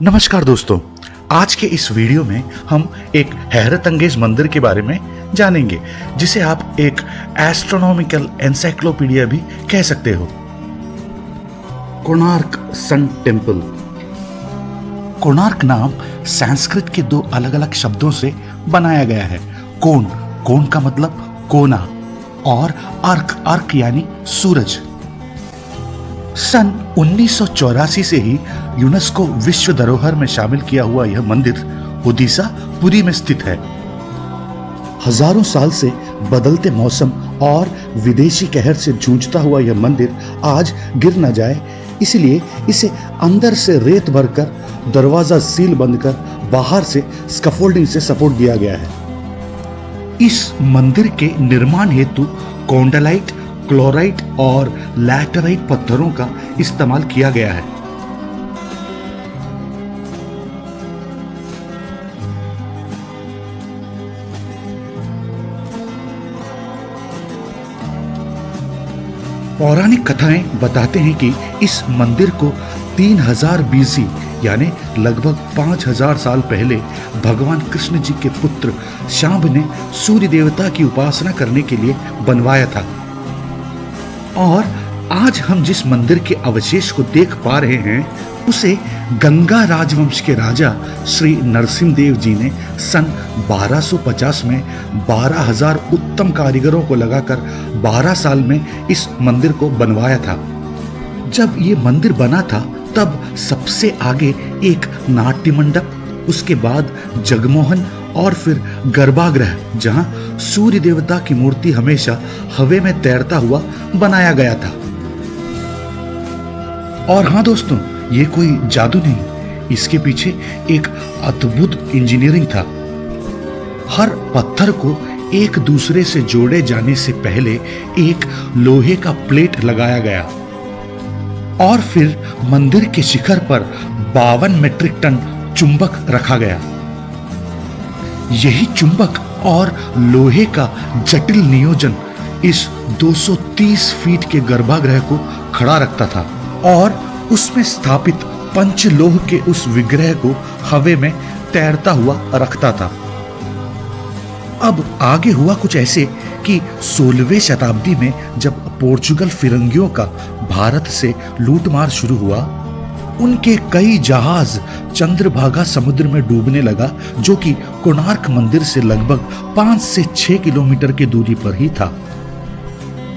नमस्कार दोस्तों, आज के इस वीडियो में हम एक हैरत अंगेज मंदिर के बारे में जानेंगे जिसे आप एक एस्ट्रोनॉमिकल एनसाइक्लोपीडिया भी कह सकते हो। Konark sun temple. कोणार्क नाम संस्कृत के दो अलग अलग शब्दों से बनाया गया है। कोण का मतलब कोना और अर्क यानी सूरज। सन 1984 से ही यूनेस्को विश्व धरोहर में शामिल किया हुआ यह मंदिर ओडिशा पुरी में स्थित है। हजारों साल से बदलते मौसम और विदेशी कहर से जूझता हुआ यह मंदिर आज गिर न जाए, इसलिए इसे अंदर से रेत भरकर दरवाजा सील बंद कर बाहर से स्कैफोल्डिंग से सपोर्ट दिया गया है। इस मंदिर के निर्माण हेतु कोंडालाइट, क्लोराइट और लैटराइट पत्थरों का इस्तेमाल किया गया है। पौराणिक कथाएं बताते हैं कि इस मंदिर को 3000 BC यानी लगभग 5000 साल पहले भगवान कृष्ण जी के पुत्र शांब ने सूर्य देवता की उपासना करने के लिए बनवाया था। और आज हम जिस मंदिर के अवशेष को देख पा रहे हैं उसे गंगा राजवंश के राजा श्री नरसिंह देव जी ने सन 1250 में 12,000 उत्तम कारीगरों को लगाकर 12 साल में इस मंदिर को बनवाया था। जब ये मंदिर बना था तब सबसे आगे एक नाट्य मंडप, उसके बाद जगमोहन और फिर गर्भागृह जहां सूर्य देवता की मूर्ति हमेशा हवा में तैरता हुआ बनाया गया था। और हाँ दोस्तों, ये कोई जादू नहीं, इसके पीछे एक अद्भुत इंजीनियरिंग था। हर पत्थर को एक दूसरे से जोड़े जाने से पहले एक लोहे का प्लेट लगाया गया और फिर मंदिर के शिखर पर 52 मीट्रिक टन चुंबक रखा गया। यही चुंबक और लोहे का जटिल नियोजन इस 230 फीट के गर्भागृह को खड़ा रखता था और उसमें स्थापित पंचलोह के उस विग्रह को हवा में तैरता हुआ रखता था। अब आगे हुआ कुछ ऐसे कि 16वीं शताब्दी में जब पोर्चुगल फिरंगियों का भारत से लूटमार शुरू हुआ, उनके कई जहाज चंद्रभागा समुद्र में डूबने लगा, जो कि कोणार्क मंदिर से लगभग 5 से 6 किलोमीटर की दूरी पर ही था।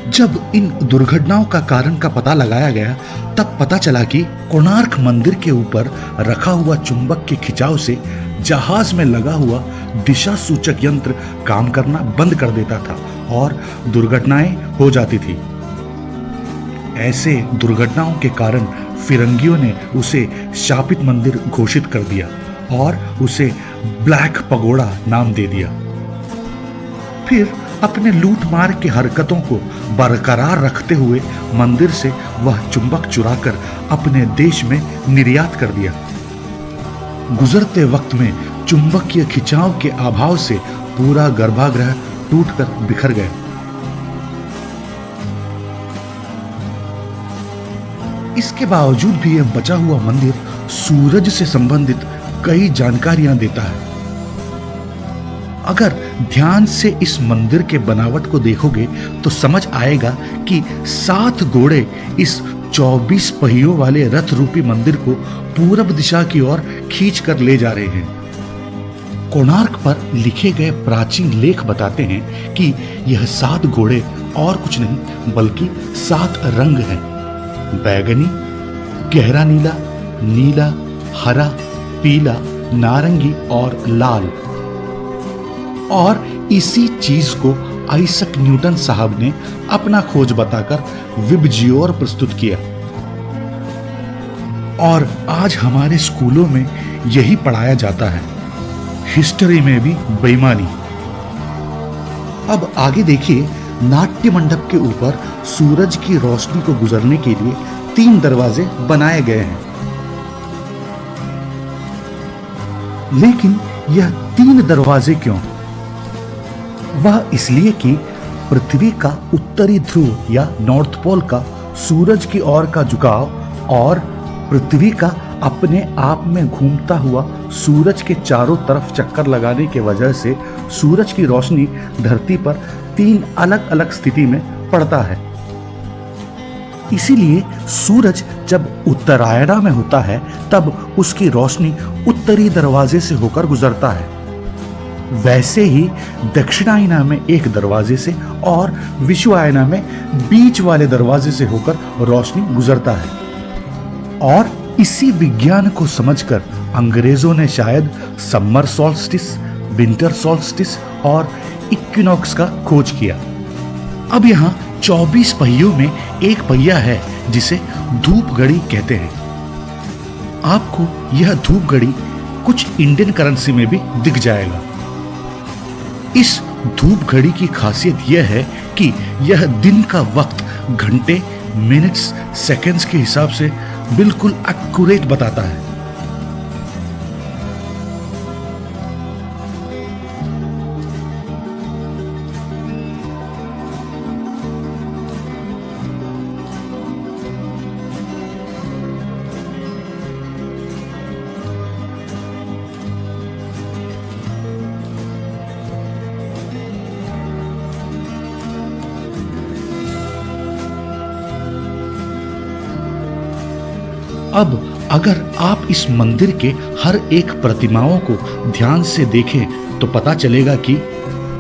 जब इन दुर्घटनाओं का कारण का पता लगाया गया तब पता चला कि कोणार्क मंदिर के ऊपर रखा हुआ चुंबक के खिंचाव से जहाज में लगा हुआ दिशा सूचक यंत्र काम करना बंद कर देता था और दुर्घटनाएं हो जाती थी। ऐसे दुर्घटनाओं के कारण फिरंगियों ने उसे शापित मंदिर घोषित कर दिया और उसे ब्लैक पगोड़ा नाम दे दिया। फिर अपने लूटमार की हरकतों को बरकरार रखते हुए मंदिर से वह चुंबक चुराकर अपने देश में निर्यात कर दिया। गुजरते वक्त में चुंबकीय खिंचाव के अभाव से पूरा गर्भागृह टूटकर बिखर गया। इसके बावजूद भी यह बचा हुआ मंदिर सूरज से संबंधित कई जानकारियां देता है। अगर ध्यान से इस मंदिर के बनावट को देखोगे तो समझ आएगा कि 7 घोड़े इस 24 पहियों वाले रथ रूपी मंदिर को पूरब दिशा की ओर खींच कर ले जा रहे हैं। कोणार्क पर लिखे गए प्राचीन लेख बताते हैं कि यह 7 घोड़े और कुछ नहीं बल्कि 7 रंग हैं: बैगनी, गहरा नीला, नीला, हरा, पीला, नारंगी और लाल। और इसी चीज को आइजैक न्यूटन साहब ने अपना खोज बताकर विबजियोर प्रस्तुत किया। और आज हमारे स्कूलों में यही पढ़ाया जाता है, हिस्ट्री में भी बेईमानी। अब आगे देखिए, नाट्य मंडप के ऊपर सूरज की रोशनी को गुजरने के लिए 3 दरवाजे बनाए गए हैं। लेकिन यह 3 दरवाजे क्यों? वह इसलिए कि पृथ्वी का उत्तरी ध्रुव या नॉर्थ पोल का सूरज की ओर का झुकाव और पृथ्वी का अपने आप में घूमता हुआ सूरज के चारों तरफ चक्कर लगाने के वजह से सूरज की रोशनी धरती पर 3 अलग अलग स्थिति में पड़ता है। इसीलिए सूरज जब उत्तरायण में होता है तब उसकी रोशनी उत्तरी दरवाजे से होकर गुजरता है। वैसे ही दक्षिणायना में एक दरवाजे से और विषुवायना में बीच वाले दरवाजे से होकर रोशनी गुजरता है। और इसी विज्ञान को समझकर अंग्रेजों ने शायद समर सॉल्स्टिस, विंटर सॉल्स्टिस और इक्विनॉक्स का खोज किया। अब यहाँ 24 पहियों में एक पहिया है जिसे धूप घड़ी कहते हैं। आपको यह धूप घड़ी कुछ इंडियन करेंसी में भी दिख जाएगा। इस धूप घड़ी की खासियत यह है कि यह दिन का वक्त घंटे, मिनट्स, सेकंड्स के हिसाब से बिल्कुल एक्यूरेट बताता है। अब अगर आप इस मंदिर के हर एक प्रतिमाओं को ध्यान से देखें तो पता चलेगा कि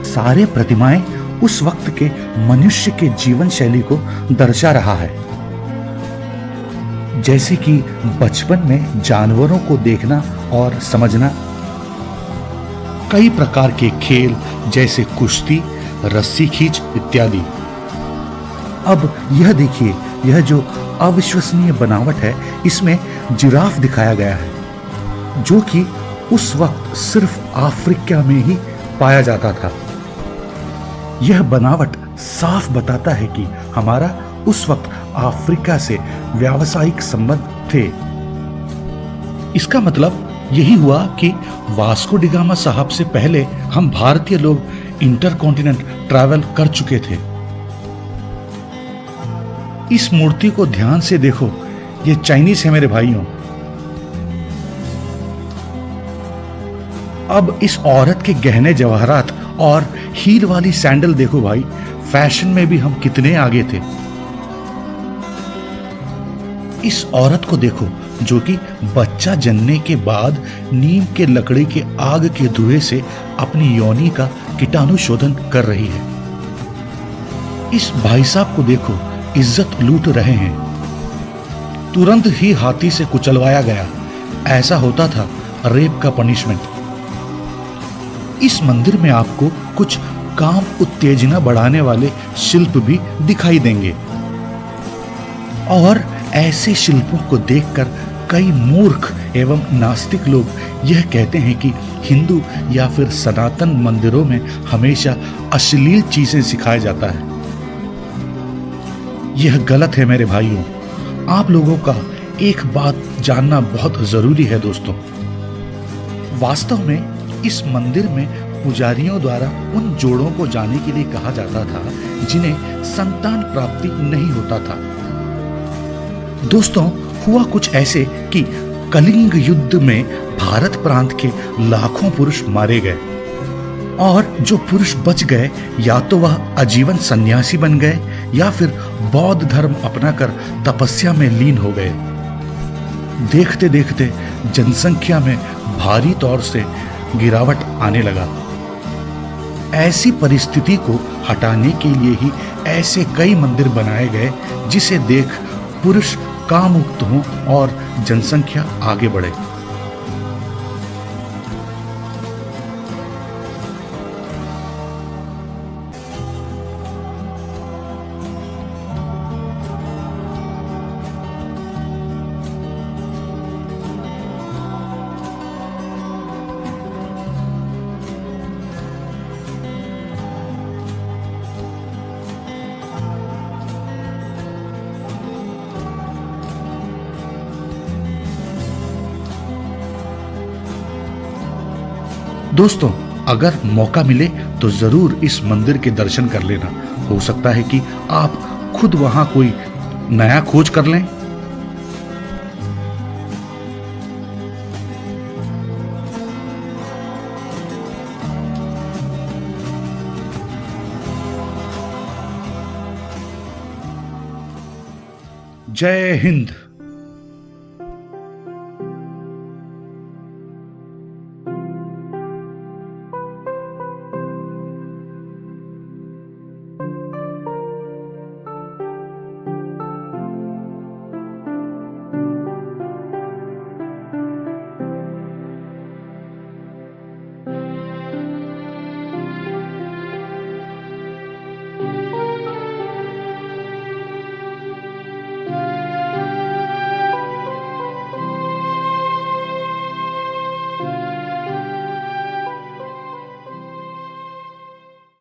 सारे प्रतिमाएं उस वक्त के मनुष्य के जीवन शैली को दर्शा रहा है। जैसे कि बचपन में जानवरों को देखना और समझना, कई प्रकार के खेल जैसे कुश्ती, रस्सी खींच इत्यादि। अब यह देखिए, यह जो अविश्वसनीय बनावट है, इसमें जिराफ दिखाया गया है जो कि उस वक्त सिर्फ अफ्रीका में ही पाया जाता था। यह बनावट साफ बताता है कि हमारा उस वक्त अफ्रीका से व्यावसायिक संबंध थे। इसका मतलब यही हुआ कि वास्को डी गामा साहब से पहले हम भारतीय लोग इंटरकॉन्टिनेंट ट्रैवल कर चुके थे। इस मूर्ति को ध्यान से देखो, ये चाइनीज है मेरे भाइयों। अब इस औरत के गहने जवाहरात और हील वाली सैंडल देखो भाई, फैशन में भी हम कितने आगे थे। इस औरत को देखो जो कि बच्चा जनने के बाद नीम के लकड़ी के आग के धुएं से अपनी योनि का कीटाणु शोधन कर रही है। इस भाई साहब को देखो, इज्जत लूट रहे हैं। तुरंत ही हाथी से कुचलवाया गया, ऐसा होता था रेप का पनिशमेंट। इस मंदिर में आपको कुछ काम उत्तेजना बढ़ाने वाले शिल्प भी दिखाई देंगे और ऐसे शिल्पों को देखकर कई मूर्ख एवं नास्तिक लोग यह कहते हैं कि हिंदू या फिर सनातन मंदिरों में हमेशा अश्लील चीजें सिखाया जाता है। यह गलत है मेरे भाइयों। आप लोगों का एक बात जानना बहुत जरूरी है दोस्तों। वास्तव में इस मंदिर में पुजारियों द्वारा उन जोड़ों को जाने के लिए कहा जाता था जिन्हें संतान प्राप्ति नहीं होता था। दोस्तों, हुआ कुछ ऐसे कि कलिंग युद्ध में भारत प्रांत के लाखों पुरुष मारे गए और जो पुरुष बच गए या तो वह आजीवन सन्यासी बन गए या फिर बौद्ध धर्म अपनाकर तपस्या में लीन हो गए। देखते देखते जनसंख्या में भारी तौर से गिरावट आने लगा। ऐसी परिस्थिति को हटाने के लिए ही ऐसे कई मंदिर बनाए गए जिसे देख पुरुष कामुक्त हों और जनसंख्या आगे बढ़े। दोस्तों, अगर मौका मिले तो जरूर इस मंदिर के दर्शन कर लेना। हो सकता है कि आप खुद वहां कोई नया खोज कर लें। जय हिंद।